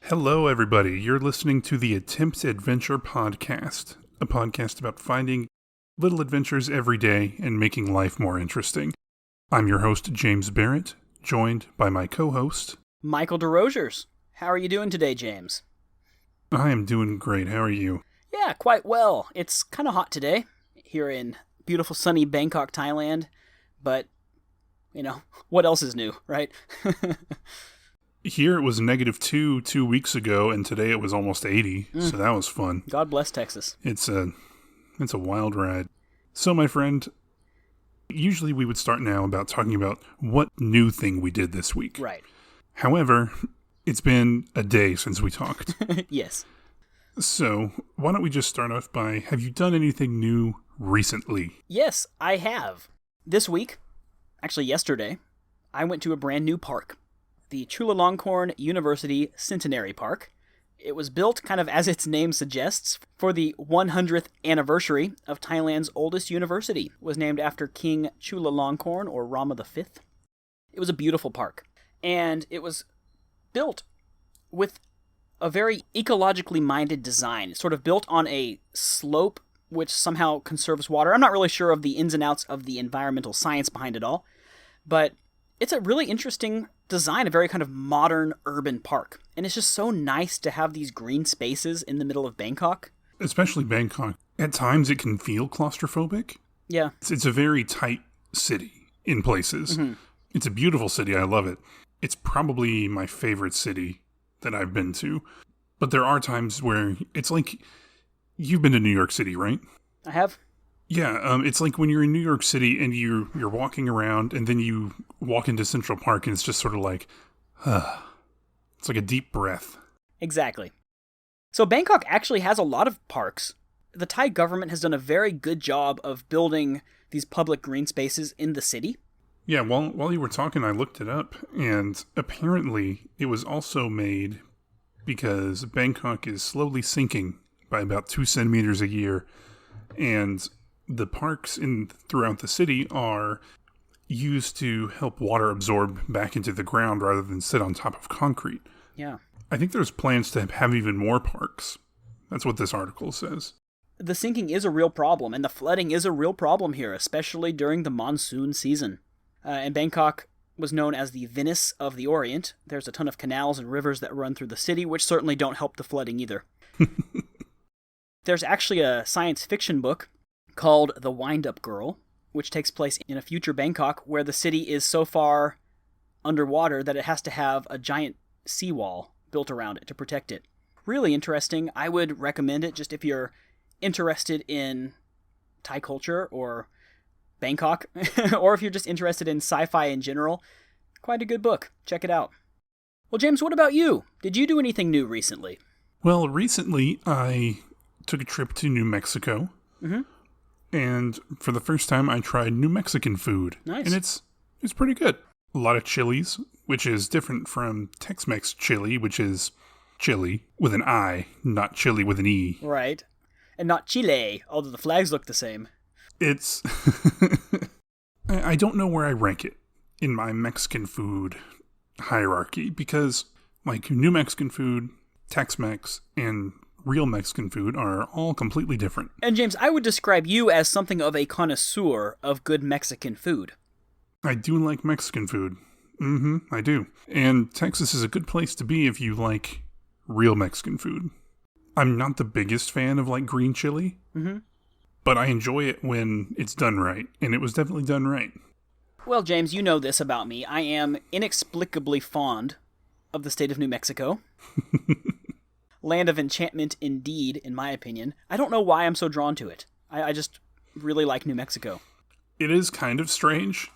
Hello, everybody. You're listening to the Attempts Adventure Podcast, a podcast about finding little adventures every day and making life more interesting. I'm your host, James Barrett, joined by my co-host, Michael Desrosiers. How are you doing today, James? I am doing great. How are you? Yeah, quite well. It's kind of hot today here in beautiful sunny Bangkok, Thailand, but, what else is new, right? Here it was -2 2 weeks ago, and today it was almost 80, so that was fun. God bless Texas. It's a wild ride. So, my friend, usually we would start now about talking about what new thing we did this week. Right. However, it's been a day since we talked. Yes. So, why don't we just start off by, have you done anything new recently? Yes, I have. This week, actually yesterday, I went to a brand new park. The Chulalongkorn University Centenary Park. It was built, kind of as its name suggests, for the 100th anniversary of Thailand's oldest university. It was named after King Chulalongkorn, or Rama V. It was a beautiful park, and it was built with a very ecologically minded design. It's sort of built on a slope which somehow conserves water. I'm not really sure of the ins and outs of the environmental science behind it all, but it's a really interesting design, a very kind of modern urban park. And it's just so nice to have these green spaces in the middle of Bangkok. Especially Bangkok. At times it can feel claustrophobic. Yeah. It's a very tight city in places. Mm-hmm. It's a beautiful city. I love it. It's probably my favorite city that I've been to. But there are times where it's like, you've been to New York City, right? I have. Yeah, it's like when you're in New York City and you're walking around and then you walk into Central Park and it's just sort of like, it's like a deep breath. Exactly. So Bangkok actually has a lot of parks. The Thai government has done a very good job of building these public green spaces in the city. Yeah, while you were talking, I looked it up, and apparently it was also made because Bangkok is slowly sinking by about 2 centimeters a year, and the parks throughout the city are used to help water absorb back into the ground rather than sit on top of concrete. Yeah. I think there's plans to have even more parks. That's what this article says. The sinking is a real problem, and the flooding is a real problem here, especially during the monsoon season. And Bangkok was known as the Venice of the Orient. There's a ton of canals and rivers that run through the city, which certainly don't help the flooding either. There's actually a science fiction book called The Wind-Up Girl, which takes place in a future Bangkok where the city is so far underwater that it has to have a giant seawall built around it to protect it. Really interesting. I would recommend it just if you're interested in Thai culture or Bangkok, or if you're just interested in sci-fi in general. Quite a good book. Check it out. Well, James, what about you? Did you do anything new recently? Well, recently I took a trip to New Mexico. Mm-hmm. And for the first time, I tried New Mexican food. Nice. And it's pretty good. A lot of chilies, which is different from Tex-Mex chili, which is chili with an I, not chili with an E. Right. And not Chile, although the flags look the same. It's... I don't know where I rank it in my Mexican food hierarchy, because, like, New Mexican food, Tex-Mex, and real Mexican food are all completely different. And James, I would describe you as something of a connoisseur of good Mexican food. I do like Mexican food. I do. And Texas is a good place to be if you like real Mexican food. I'm not the biggest fan of, like, green chili, but I enjoy it when it's done right, and it was definitely done right. Well, James, you know this about me. I am inexplicably fond of the state of New Mexico. Land of enchantment indeed, in my opinion. I don't know why I'm so drawn to it. I just really like New Mexico. It is kind of strange.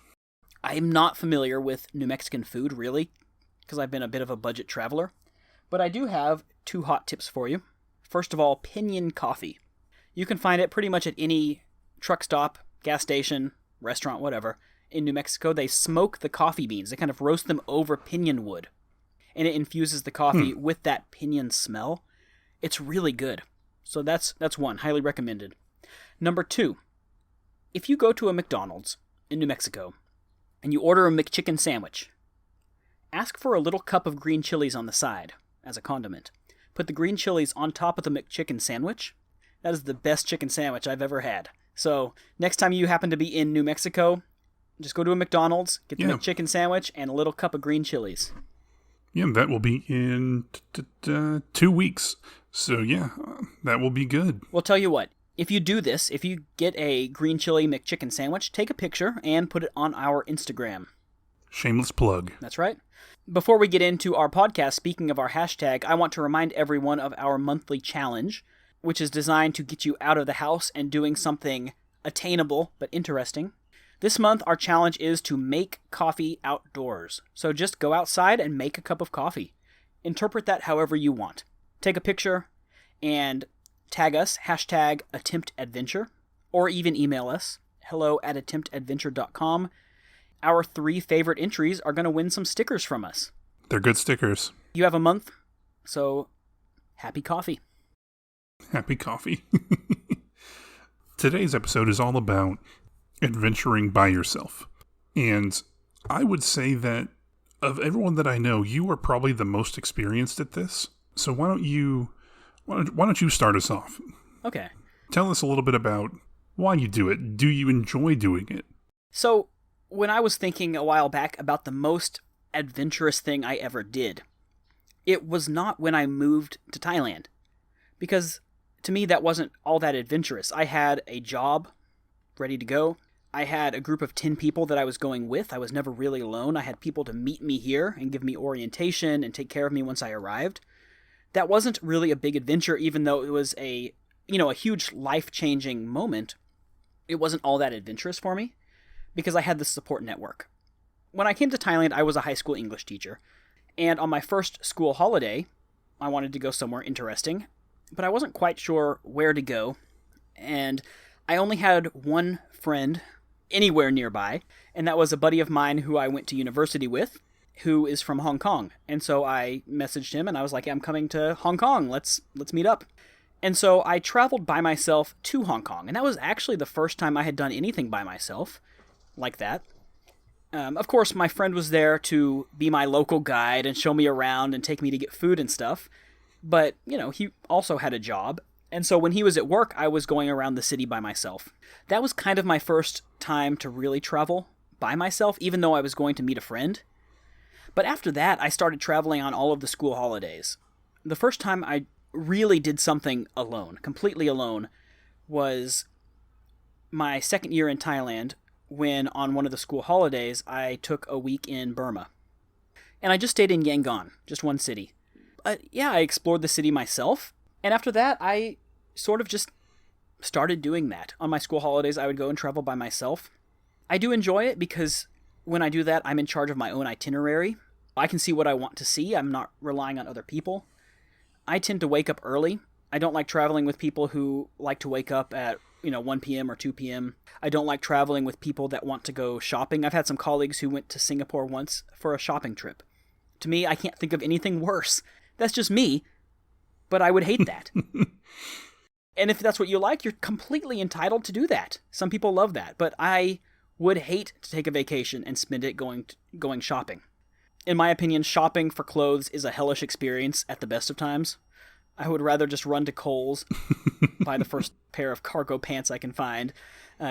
I'm not familiar with New Mexican food, really, because I've been a bit of a budget traveler. But I do have 2 hot tips for you. First of all, Pinyon coffee. You can find it pretty much at any truck stop, gas station, restaurant, whatever. In New Mexico, they smoke the coffee beans. They kind of roast them over pinyon wood. and it infuses the coffee with that pinyon smell. It's really good. So that's one, highly recommended. Number 2, if you go to a McDonald's in New Mexico and you order a McChicken sandwich, ask for a little cup of green chilies on the side as a condiment. Put the green chilies on top of the McChicken sandwich. That is the best chicken sandwich I've ever had. So next time you happen to be in New Mexico, just go to a McDonald's, get the McChicken sandwich, and a little cup of green chilies. Yeah, that will be in 2 weeks. So yeah, that will be good. Well, tell you what, if you do this, if you get a green chili McChicken sandwich, take a picture and put it on our Instagram. Shameless plug. That's right. Before we get into our podcast, speaking of our hashtag, I want to remind everyone of our monthly challenge, which is designed to get you out of the house and doing something attainable but interesting. This month, our challenge is to make coffee outdoors. So just go outside and make a cup of coffee. Interpret that however you want. Take a picture and tag us, hashtag attemptadventure, or even email us, hello@attemptadventure.com. Our 3 favorite entries are going to win some stickers from us. They're good stickers. You have a month, so happy coffee. Happy coffee. Today's episode is all about adventuring by yourself. And I would say that of everyone that I know, you are probably the most experienced at this. So why don't you start us off? Okay. Tell us a little bit about why you do it. Do you enjoy doing it? So when I was thinking a while back about the most adventurous thing I ever did, it was not when I moved to Thailand. Because to me, that wasn't all that adventurous. I had a job ready to go. I had a group of 10 people that I was going with. I was never really alone. I had people to meet me here and give me orientation and take care of me once I arrived. That wasn't really a big adventure, even though it was a huge life-changing moment. It wasn't all that adventurous for me because I had this support network. When I came to Thailand, I was a high school English teacher. And on my first school holiday, I wanted to go somewhere interesting, but I wasn't quite sure where to go. And I only had one friend anywhere nearby, and that was a buddy of mine who I went to university with, who is from Hong Kong. And so I messaged him and I was like, I'm coming to Hong Kong. Let's meet up. And so I traveled by myself to Hong Kong. And that was actually the first time I had done anything by myself like that. Of course, my friend was there to be my local guide and show me around and take me to get food and stuff. But, he also had a job. And so when he was at work, I was going around the city by myself. That was kind of my first time to really travel by myself, even though I was going to meet a friend. But after that, I started traveling on all of the school holidays. The first time I really did something alone, completely alone, was my second year in Thailand, when on one of the school holidays, I took a week in Burma. And I just stayed in Yangon, just one city. I explored the city myself. And after that, I sort of just started doing that. On my school holidays, I would go and travel by myself. I do enjoy it because when I do that, I'm in charge of my own itinerary. I can see what I want to see. I'm not relying on other people. I tend to wake up early. I don't like traveling with people who like to wake up at 1 p.m. or 2 p.m. I don't like traveling with people that want to go shopping. I've had some colleagues who went to Singapore once for a shopping trip. To me, I can't think of anything worse. That's just me. But I would hate that. And if that's what you like, you're completely entitled to do that. Some people love that. But I would hate to take a vacation and spend it going shopping. In my opinion, shopping for clothes is a hellish experience at the best of times. I would rather just run to Kohl's, buy the first pair of cargo pants I can find,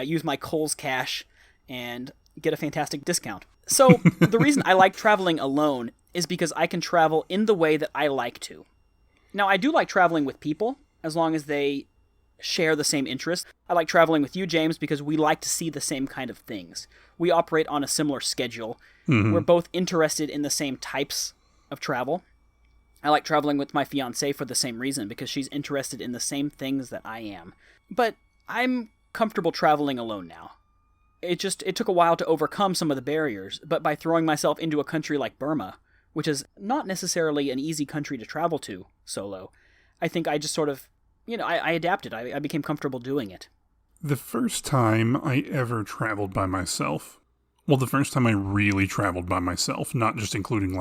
use my Kohl's cash, and get a fantastic discount. So the reason I like traveling alone is because I can travel in the way that I like to. Now, I do like traveling with people, as long as they share the same interests. I like traveling with you, James, because we like to see the same kind of things. We operate on a similar schedule. Mm-hmm. We're both interested in the same types of travel. I like traveling with my fiancée for the same reason, because she's interested in the same things that I am. But I'm comfortable traveling alone now. It took a while to overcome some of the barriers, but by throwing myself into a country like Burma, which is not necessarily an easy country to travel to solo, I think I just sort of, I adapted. I became comfortable doing it. The first time I ever traveled by myself, the first time I really traveled by myself, not just including,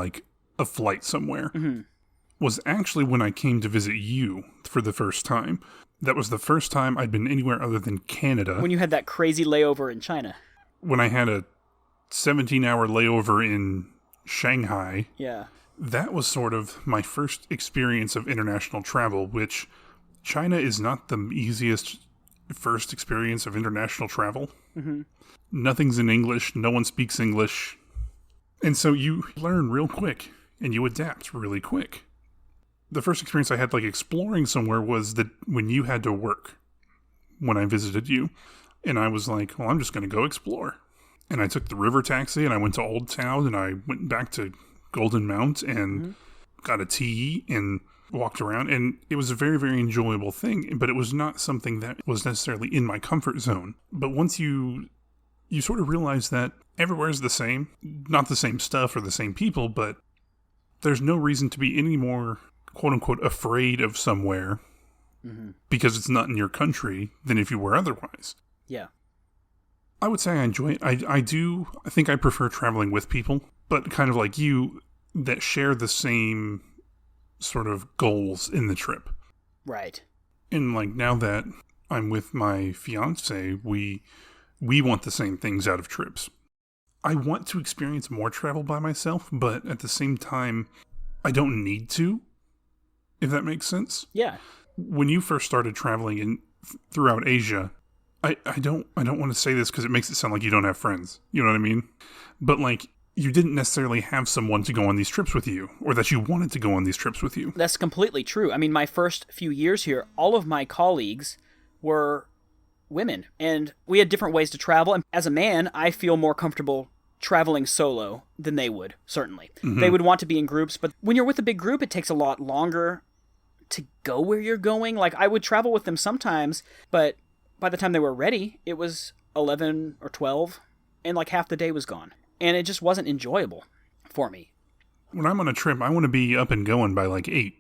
a flight somewhere was actually when I came to visit you for the first time. That was the first time I'd been anywhere other than Canada. When you had that crazy layover in China. When I had a 17-hour layover in Shanghai. Yeah. That was sort of my first experience of international travel, which China is not the easiest first experience of international travel. Mm-hmm. Nothing's in English. No one speaks English. And so you learn real quick and you adapt really quick. The first experience I had like exploring somewhere was that when you had to work when I visited you. And I was like, well, I'm just going to go explore. And I took the river taxi and I went to Old Town and I went back to Golden Mount and got a tea and walked around. And it was a very, very enjoyable thing. But it was not something that was necessarily in my comfort zone. But once you sort of realize that everywhere's the same. Not the same stuff or the same people, but there's no reason to be any more, quote-unquote, afraid of somewhere because it's not in your country than if you were otherwise. Yeah. I would say I enjoy it. I think I prefer traveling with people, but kind of like you, that share the same sort of goals in the trip. Right. And like now that I'm with my fiance, we want the same things out of trips. I want to experience more travel by myself, but at the same time, I don't need to, if that makes sense. Yeah. When you first started traveling throughout Asia, I don't want to say this because it makes it sound like you don't have friends. You know what I mean? But like, you didn't necessarily have someone to go on these trips with you, or that you wanted to go on these trips with you. That's completely true. I mean, my first few years here, all of my colleagues were women, and we had different ways to travel. And as a man, I feel more comfortable traveling solo than they would, certainly. Mm-hmm. They would want to be in groups, but when you're with a big group, it takes a lot longer to go where you're going. Like, I would travel with them sometimes, but by the time they were ready, it was 11 or 12, and like half the day was gone. And it just wasn't enjoyable for me. When I'm on a trip, I want to be up and going by like 8.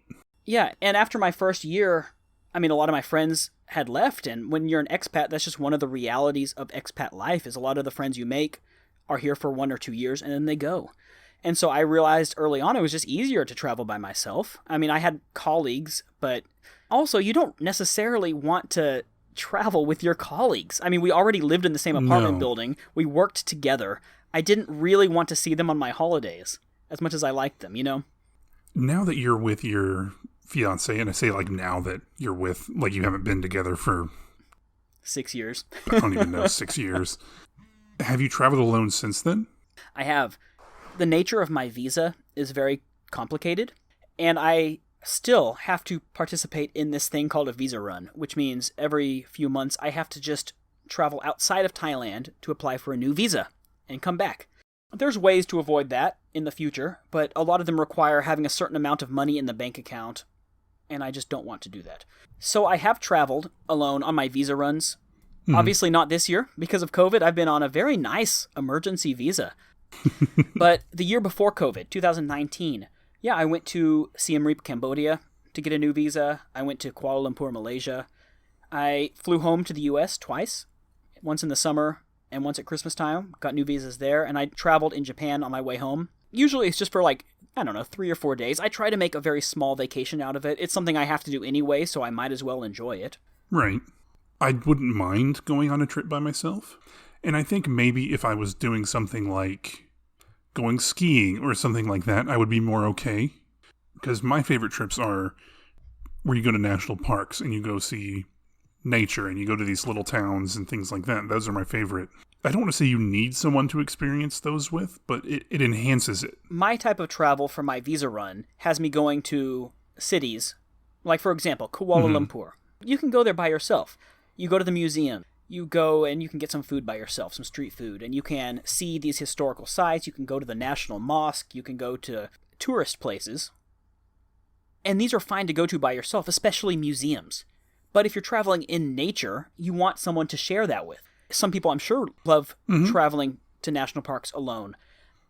Yeah, and after my first year, I mean, a lot of my friends had left, and when you're an expat, that's just one of the realities of expat life, is a lot of the friends you make are here for 1 or 2 years, and then they go. And so I realized early on it was just easier to travel by myself. I mean, I had colleagues, but also you don't necessarily want to travel with your colleagues. I mean, we already lived in the same apartment building. We worked together. I didn't really want to see them on my holidays as much as I liked them, you know? Now that you're with your fiance, and I say like now that you're with, like you haven't been together for 6 years. I don't even know, 6 years. Have you traveled alone since then? I have. The nature of my visa is very complicated, and I still have to participate in this thing called a visa run, which means every few months I have to just travel outside of Thailand to apply for a new visa and come back. There's ways to avoid that in the future, but a lot of them require having a certain amount of money in the bank account, and I just don't want to do that. So I have traveled alone on my visa runs. Mm-hmm. Obviously not this year. Because of COVID, I've been on a very nice emergency visa. But the year before COVID, 2019, yeah, I went to Siem Reap, Cambodia to get a new visa. I went to Kuala Lumpur, Malaysia. I flew home to the U.S. twice, once in the summer and once at Christmas time. Got new visas there, and I traveled in Japan on my way home. Usually it's just for 3 or 4 days. I try to make a very small vacation out of it. It's something I have to do anyway, so I might as well enjoy it. Right. I wouldn't mind going on a trip by myself. And I think maybe if I was doing something like going skiing or something like that, I would be more okay. Because my favorite trips are where you go to national parks and you go see nature and you go to these little towns and things like that. Those are my favorite. I don't want to say you need someone to experience those with, but it enhances it. My type of travel for my visa run has me going to cities, like, for example, Kuala Lumpur. You can go there by yourself. You go to the museum. You go and you can get some food by yourself, some street food, and you can see these historical sites. You can go to the National Mosque. You can go to tourist places. And these are fine to go to by yourself, especially museums. But if you're traveling in nature, you want someone to share that with. Some people, I'm sure, love traveling to national parks alone.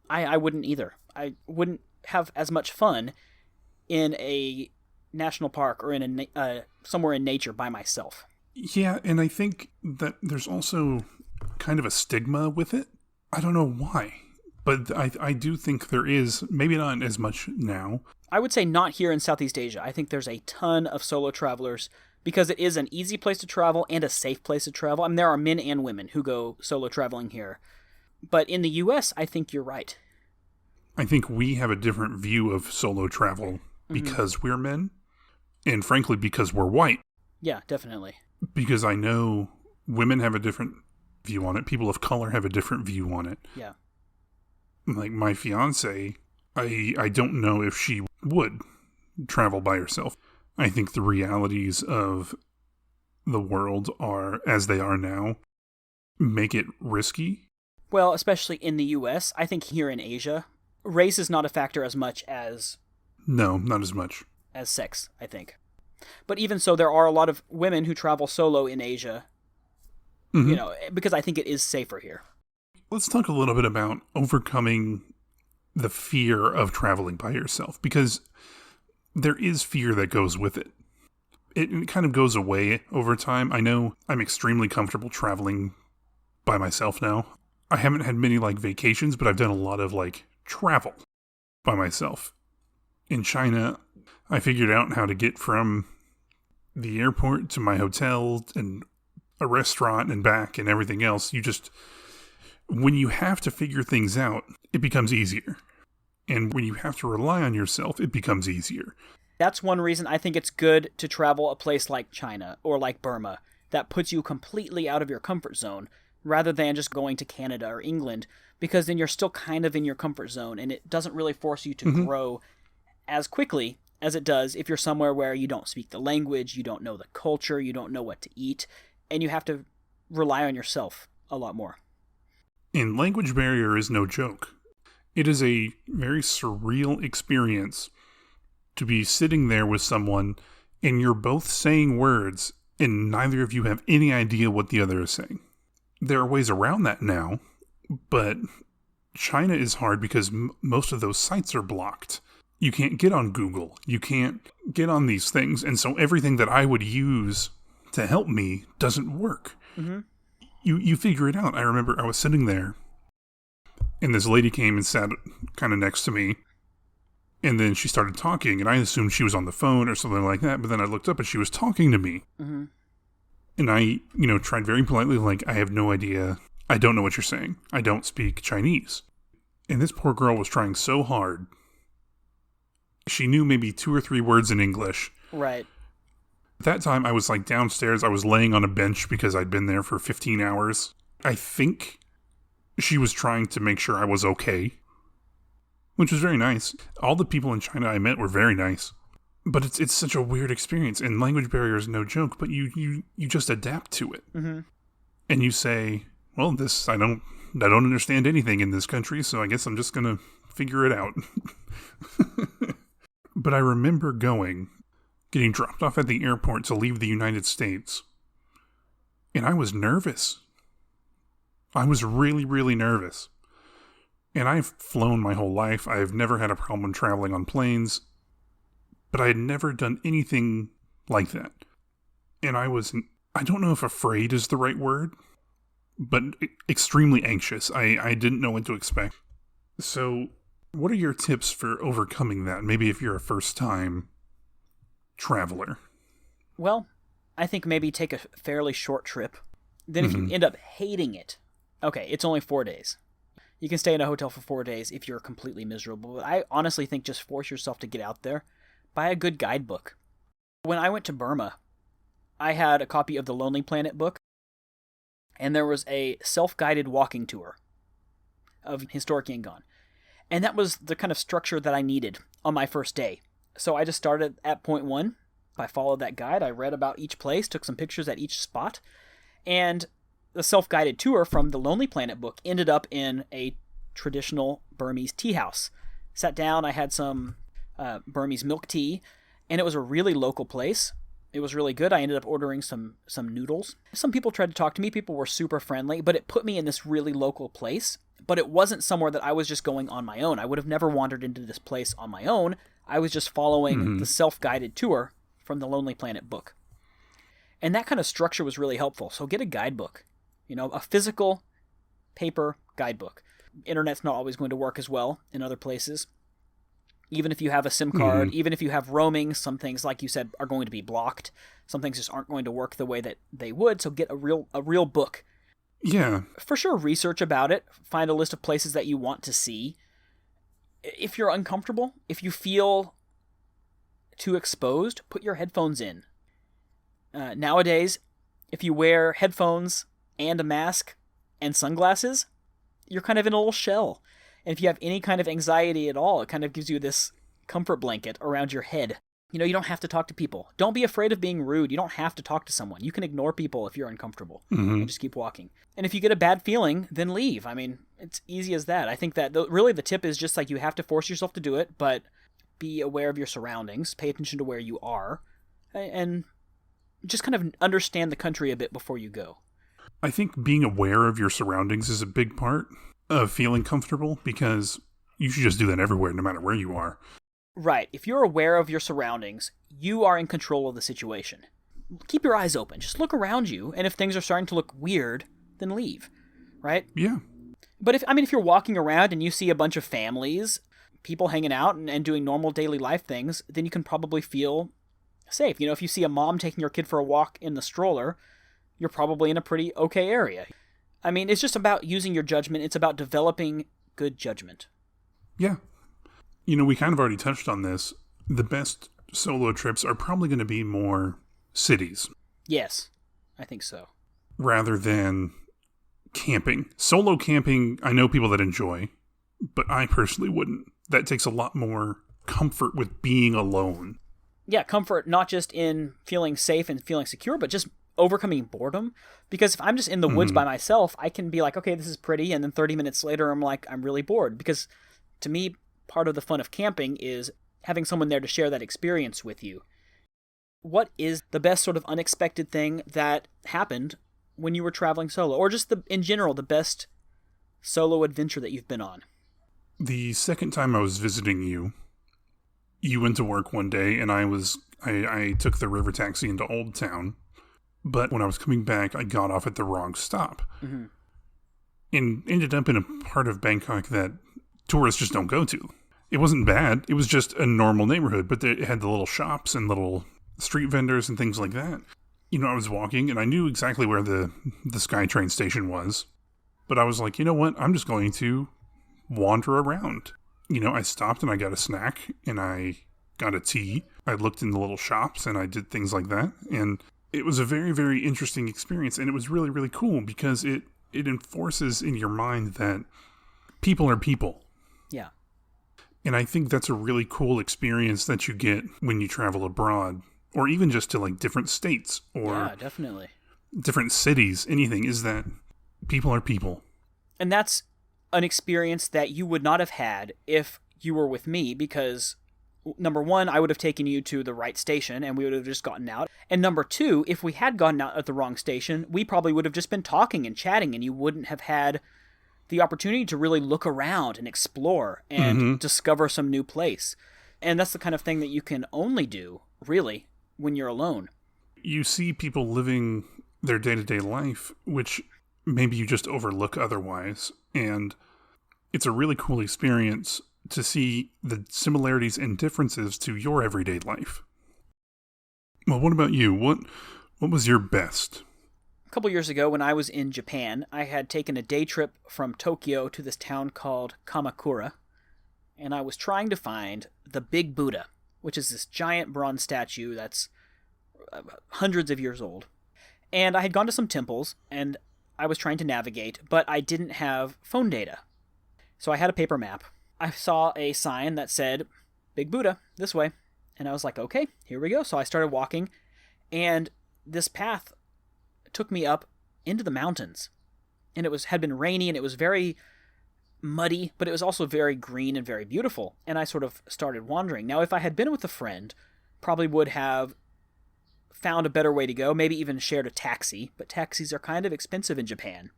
I wouldn't either. I wouldn't have as much fun in a national park or in somewhere in nature by myself. Yeah, and I think that there's also kind of a stigma with it. I don't know why. But I do think there is, maybe not as much now. I would say not here in Southeast Asia. I think there's a ton of solo travelers because it is an easy place to travel and a safe place to travel. I mean, there are men and women who go solo traveling here. But in the U.S., I think you're right. I think we have a different view of solo travel because we're men, and frankly, because we're white. Yeah, definitely. Because I know women have a different view on it. People of color have a different view on it. Yeah. Like my fiance, I don't know if she would travel by herself. I think the realities of the world are, as they are now, make it risky. Well, especially in the U.S., I think here in Asia, race is not a factor as much as... No, not as much. As sex, I think. But even so, there are a lot of women who travel solo in Asia, you know, because I think it is safer here. Let's talk a little bit about overcoming the fear of traveling by yourself, because there is fear that goes with it. It kind of goes away over time. I know I'm extremely comfortable traveling by myself now. I haven't had many vacations, but I've done a lot of travel by myself. In China, I figured out how to get from the airport to my hotel and a restaurant and back and everything else. When you have to figure things out, it becomes easier. And when you have to rely on yourself, it becomes easier. That's one reason I think it's good to travel a place like China or like Burma that puts you completely out of your comfort zone rather than just going to Canada or England, because then you're still kind of in your comfort zone and it doesn't really force you to grow as quickly as it does if you're somewhere where you don't speak the language, you don't know the culture, you don't know what to eat, and you have to rely on yourself a lot more. And language barrier is no joke. It is a very surreal experience to be sitting there with someone and you're both saying words and neither of you have any idea what the other is saying. There are ways around that now, but China is hard because most of those sites are blocked. You can't get on Google. You can't get on these things. And so everything that I would use to help me doesn't work. Mm-hmm. You figure it out. I remember I was sitting there and this lady came and sat kind of next to me. And then she started talking and I assumed she was on the phone or something like that. But then I looked up and she was talking to me. Mm-hmm. And I, tried very politely, I have no idea. I don't know what you're saying. I don't speak Chinese. And this poor girl was trying so hard. She knew maybe 2 or 3 words in English. Right. At that time, I was downstairs. I was laying on a bench because I'd been there for 15 hours. I think she was trying to make sure I was okay, which was very nice. All the people in China I met were very nice. But it's such a weird experience, and language barrier is no joke, but you just adapt to it. Mm-hmm. And you say, well, I don't understand anything in this country, so I guess I'm just going to figure it out. But I remember getting dropped off at the airport to leave the United States, and I was nervous. I was really, really nervous. And I've flown my whole life. I've never had a problem traveling on planes. But I had never done anything like that. And I don't know if afraid is the right word, but extremely anxious. I didn't know what to expect. So, what are your tips for overcoming that? Maybe if you're a first-time traveler. Well, I think maybe take a fairly short trip. Then if you end up hating it, okay, it's only 4 days. You can stay in a hotel for 4 days if you're completely miserable. But I honestly think just force yourself to get out there. Buy a good guidebook. When I went to Burma, I had a copy of the Lonely Planet book, and there was a self-guided walking tour of historic Yangon. And that was the kind of structure that I needed on my first day. So I just started at point 1. I followed that guide. I read about each place, took some pictures at each spot, and the self-guided tour from the Lonely Planet book ended up in a traditional Burmese tea house. Sat down, I had some Burmese milk tea, and it was a really local place. It was really good. I ended up ordering some noodles. Some people tried to talk to me. People were super friendly, but it put me in this really local place. But it wasn't somewhere that I was just going on my own. I would have never wandered into this place on my own. I was just following the self-guided tour from the Lonely Planet book. And that kind of structure was really helpful. So get a guidebook, a physical paper guidebook. Internet's not always going to work as well in other places. Even if you have a SIM card, even if you have roaming, some things, like you said, are going to be blocked. Some things just aren't going to work the way that they would, so get a real book. Yeah. For sure, research about it. Find a list of places that you want to see. If you're uncomfortable, if you feel too exposed, put your headphones in. Nowadays, if you wear headphones and a mask and sunglasses, you're kind of in a little shell. And if you have any kind of anxiety at all, it kind of gives you this comfort blanket around your head. You know, you don't have to talk to people. Don't be afraid of being rude. You don't have to talk to someone. You can ignore people if you're uncomfortable and just keep walking. And if you get a bad feeling, then leave. I mean, it's easy as that. I think that really the tip is just like you have to force yourself to do it, but be aware of your surroundings. Pay attention to where you are. And just kind of understand the country a bit before you go. I think being aware of your surroundings is a big part of feeling comfortable, because you should just do that everywhere, no matter where you are. Right. If you're aware of your surroundings, you are in control of the situation. Keep your eyes open. Just look around you, and if things are starting to look weird, then leave. Right? Yeah. But if you're walking around and you see a bunch of families, people hanging out and doing normal daily life things, then you can probably feel safe. You know, if you see a mom taking your kid for a walk in the stroller, you're probably in a pretty okay area. I mean, it's just about using your judgment. It's about developing good judgment. Yeah. You know, we kind of already touched on this. The best solo trips are probably going to be more cities. Yes, I think so. Rather than camping. Solo camping, I know people that enjoy, but I personally wouldn't. That takes a lot more comfort with being alone. Yeah, comfort not just in feeling safe and feeling secure, but just overcoming boredom. Because if I'm just in the woods by myself, I can be like, okay, this is pretty, and then 30 minutes later I'm like, I'm really bored. Because to me, part of the fun of camping is having someone there to share that experience with you. What is the best sort of unexpected thing that happened when you were traveling solo? Or just in general, the best solo adventure that you've been on? The second time I was visiting you, you went to work one day, and I took the river taxi into Old Town. But when I was coming back, I got off at the wrong stop. And ended up in a part of Bangkok that tourists just don't go to. It wasn't bad. It was just a normal neighborhood, but it had the little shops and little street vendors and things like that. You know, I was walking, and I knew exactly where the SkyTrain station was. But I was like, you know what? I'm just going to wander around. You know, I stopped and I got a snack, and I got a tea. I looked in the little shops, and I did things like that. And it was a very, very interesting experience, and it was really, really cool because it enforces in your mind that people are people. Yeah. And I think that's a really cool experience that you get when you travel abroad, or even just to like different states or definitely different cities, anything, is that people are people. And that's an experience that you would not have had if you were with me, because number one, I would have taken you to the right station and we would have just gotten out. And number two, if we had gotten out at the wrong station, we probably would have just been talking and chatting, and you wouldn't have had the opportunity to really look around and explore and discover some new place. And that's the kind of thing that you can only do, really, when you're alone. You see people living their day-to-day life, which maybe you just overlook otherwise. And it's a really cool experience to see the similarities and differences to your everyday life. Well, what about you? What was your best? A couple years ago, when I was in Japan, I had taken a day trip from Tokyo to this town called Kamakura, and I was trying to find the Big Buddha, which is this giant bronze statue that's hundreds of years old. And I had gone to some temples, and I was trying to navigate, but I didn't have phone data. So I had a paper map. I saw a sign that said, Big Buddha, this way. And I was like, okay, here we go. So I started walking, and this path took me up into the mountains. And it had been rainy, and it was very muddy, but it was also very green and very beautiful. And I sort of started wandering. Now, if I had been with a friend, probably would have found a better way to go, maybe even shared a taxi, but taxis are kind of expensive in Japan.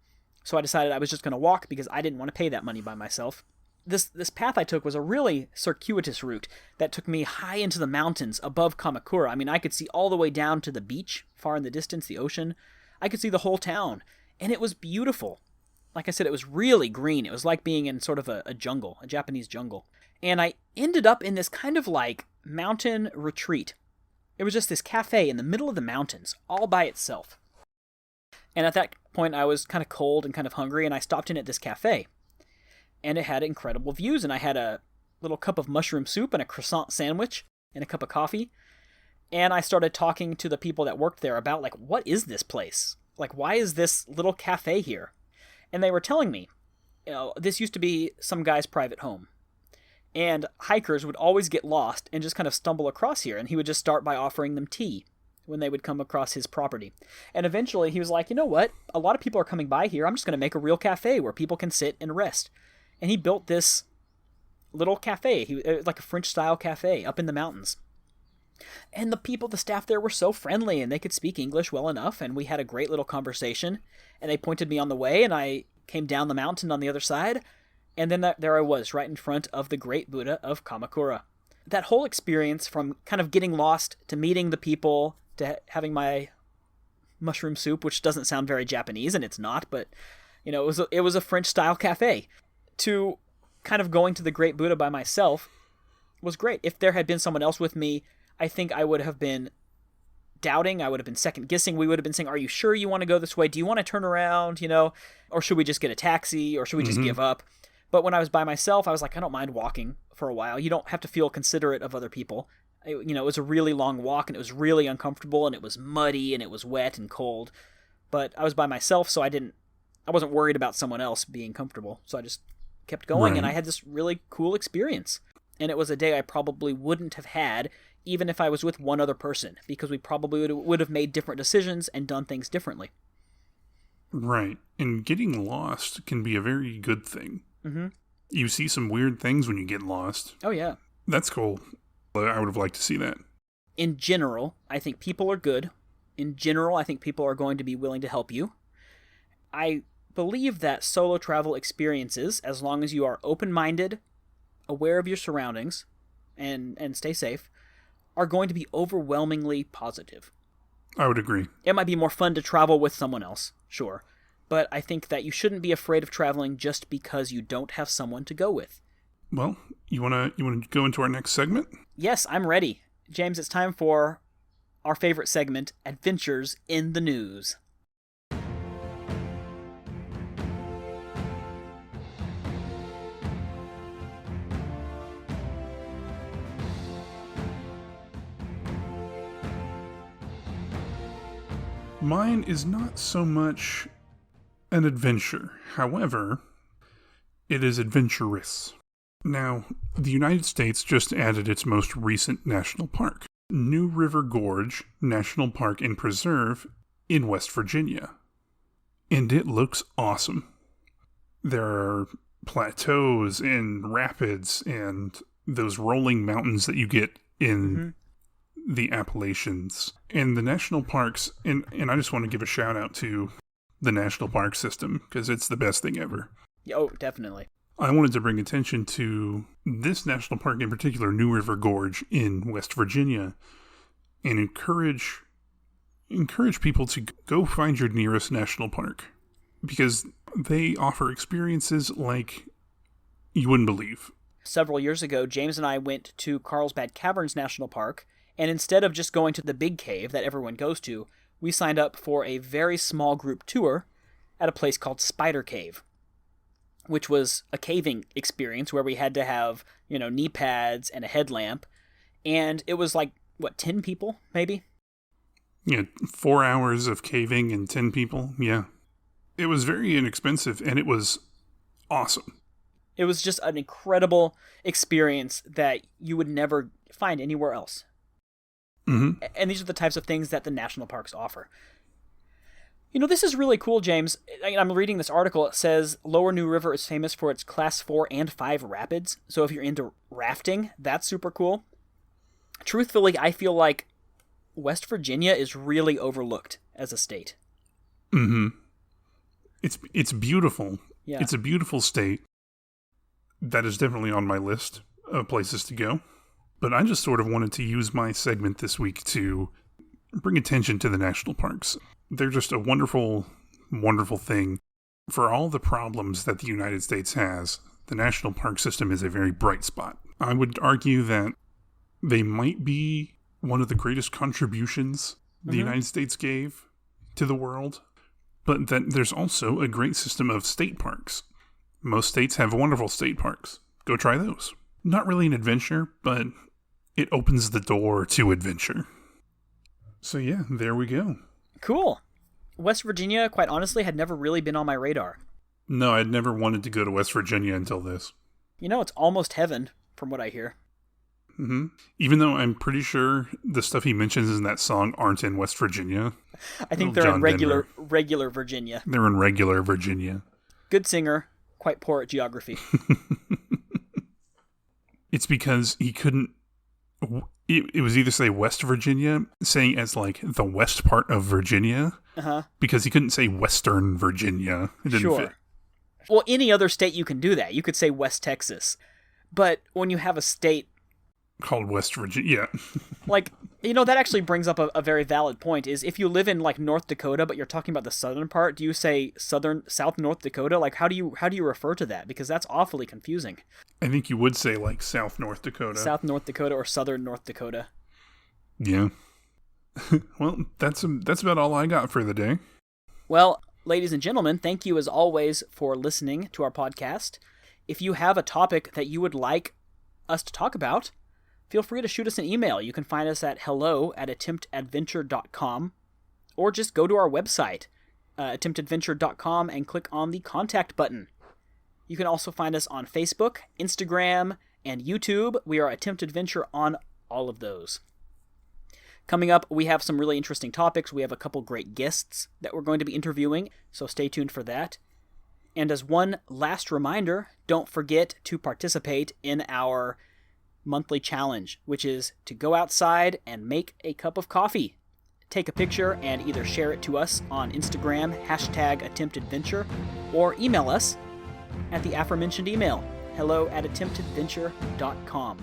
So I decided I was just going to walk because I didn't want to pay that money by myself. This path I took was a really circuitous route that took me high into the mountains above Kamakura. I mean, I could see all the way down to the beach, far in the distance, the ocean. I could see the whole town, and it was beautiful. like I said, it was really green. It was like being in sort of a jungle, a Japanese jungle. And I ended up in this kind of like mountain retreat. It was just this cafe in the middle of the mountains, all by itself. And at that point, I was kind of cold and kind of hungry, and I stopped in at this cafe. And it had incredible views, and I had a little cup of mushroom soup and a croissant sandwich and a cup of coffee. And I started talking to the people that worked there about, like, what is this place? Like, why is this little cafe here? And they were telling me, this used to be some guy's private home. And hikers would always get lost and just kind of stumble across here, and he would just start by offering them tea when they would come across his property. And eventually he was like, you know what? A lot of people are coming by here. I'm just going to make a real cafe where people can sit and rest. And he built this little cafe, like a French-style cafe up in the mountains. And the staff there were so friendly, and they could speak English well enough, and we had a great little conversation, and they pointed me on the way, and I came down the mountain on the other side, and then there I was, right in front of the great Buddha of Kamakura. That whole experience, from kind of getting lost to meeting the people to having my mushroom soup, which doesn't sound very Japanese, and it's not, but it was a French-style cafe, to kind of going to the great Buddha by myself was great. If there had been someone else with me, I think I would have been doubting. I would have been second guessing. We would have been saying, are you sure you want to go this way? Do you want to turn around? Or should we just get a taxi? Or should we just give up? But when I was by myself, I was like, I don't mind walking for a while. You don't have to feel considerate of other people. It was a really long walk, and it was really uncomfortable, and it was muddy, and it was wet and cold. But I was by myself, so I wasn't worried about someone else being comfortable. So I just kept going, right. And I had this really cool experience. And it was a day I probably wouldn't have had even if I was with one other person, because we probably would have made different decisions and done things differently. Right. And getting lost can be a very good thing. Mm-hmm. You see some weird things when you get lost. Oh, yeah. That's cool. I would have liked to see that. In general, I think people are good. In general, I think people are going to be willing to help you. I believe that solo travel experiences, as long as you are open-minded, aware of your surroundings, and stay safe, are going to be overwhelmingly positive. I would agree. It might be more fun to travel with someone else, sure. But I think that you shouldn't be afraid of traveling just because you don't have someone to go with. Well, you wanna go into our next segment? Yes, I'm ready. James, it's time for our favorite segment, Adventures in the News. Mine is not so much an adventure. However, it is adventurous. Now, the United States just added its most recent national park, New River Gorge National Park and Preserve in West Virginia. And it looks awesome. There are plateaus and rapids and those rolling mountains that you get in the Appalachians. And the national parks, and I just want to give a shout out to the national park system, because it's the best thing ever. Oh, definitely. I wanted to bring attention to this national park in particular, New River Gorge in West Virginia, and encourage people to go find your nearest national park, because they offer experiences like you wouldn't believe. Several years ago, James and I went to Carlsbad Caverns National Park, and instead of just going to the big cave that everyone goes to, we signed up for a very small group tour at a place called Spider Cave, which was a caving experience where we had to have, knee pads and a headlamp. And it was like, 10 people, maybe? Yeah, 4 hours of caving and 10 people, yeah. It was very inexpensive, and it was awesome. It was just an incredible experience that you would never find anywhere else. Mm-hmm. And these are the types of things that the national parks offer. This is really cool, James. I'm reading this article. It says Lower New River is famous for its Class 4 and 5 rapids. So if you're into rafting, that's super cool. Truthfully, I feel like West Virginia is really overlooked as a state. Mm-hmm. It's beautiful. Yeah. It's a beautiful state. That is definitely on my list of places to go. But I just sort of wanted to use my segment this week to bring attention to the national parks. They're just a wonderful, wonderful thing. For all the problems that the United States has, the national park system is a very bright spot. I would argue that they might be one of the greatest contributions the United States gave to the world, but that there's also a great system of state parks. Most states have wonderful state parks. Go try those. Not really an adventure, but it opens the door to adventure. So yeah, there we go. Cool. West Virginia, quite honestly, had never really been on my radar. No, I'd never wanted to go to West Virginia until this. You know, it's almost heaven, from what I hear. Mm-hmm. Even though I'm pretty sure the stuff he mentions in that song aren't in West Virginia. I think they're in regular Virginia. They're in regular Virginia. Good singer, quite poor at geography. It's because he couldn't... It was either say West Virginia, saying as like the west part of Virginia, because he couldn't say Western Virginia. It didn't fit. Well, any other state you can do that. You could say West Texas. But when you have a state called West Virginia, like, you know, that actually brings up a very valid point, is if you live in like North Dakota, but you're talking about the southern part, do you say South North Dakota? Like, how do you refer to that? Because that's awfully confusing. I think you would say like South North Dakota. South North Dakota or Southern North Dakota. Yeah. Well, that's about all I got for the day. Well, ladies and gentlemen, thank you as always for listening to our podcast. If you have a topic that you would like us to talk about, feel free to shoot us an email. You can find us at hello@attemptadventure.com, or just go to our website, attemptadventure.com, and click on the contact button. You can also find us on Facebook, Instagram, and YouTube. We are Attempt Adventure on all of those. Coming up, we have some really interesting topics. We have a couple great guests that we're going to be interviewing, so stay tuned for that. And as one last reminder, don't forget to participate in our monthly challenge, which is to go outside and make a cup of coffee. Take a picture and either share it to us on Instagram, #AttemptAdventure, or email us at the aforementioned email, hello@attemptadventure.com.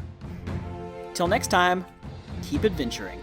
Till next time, keep adventuring.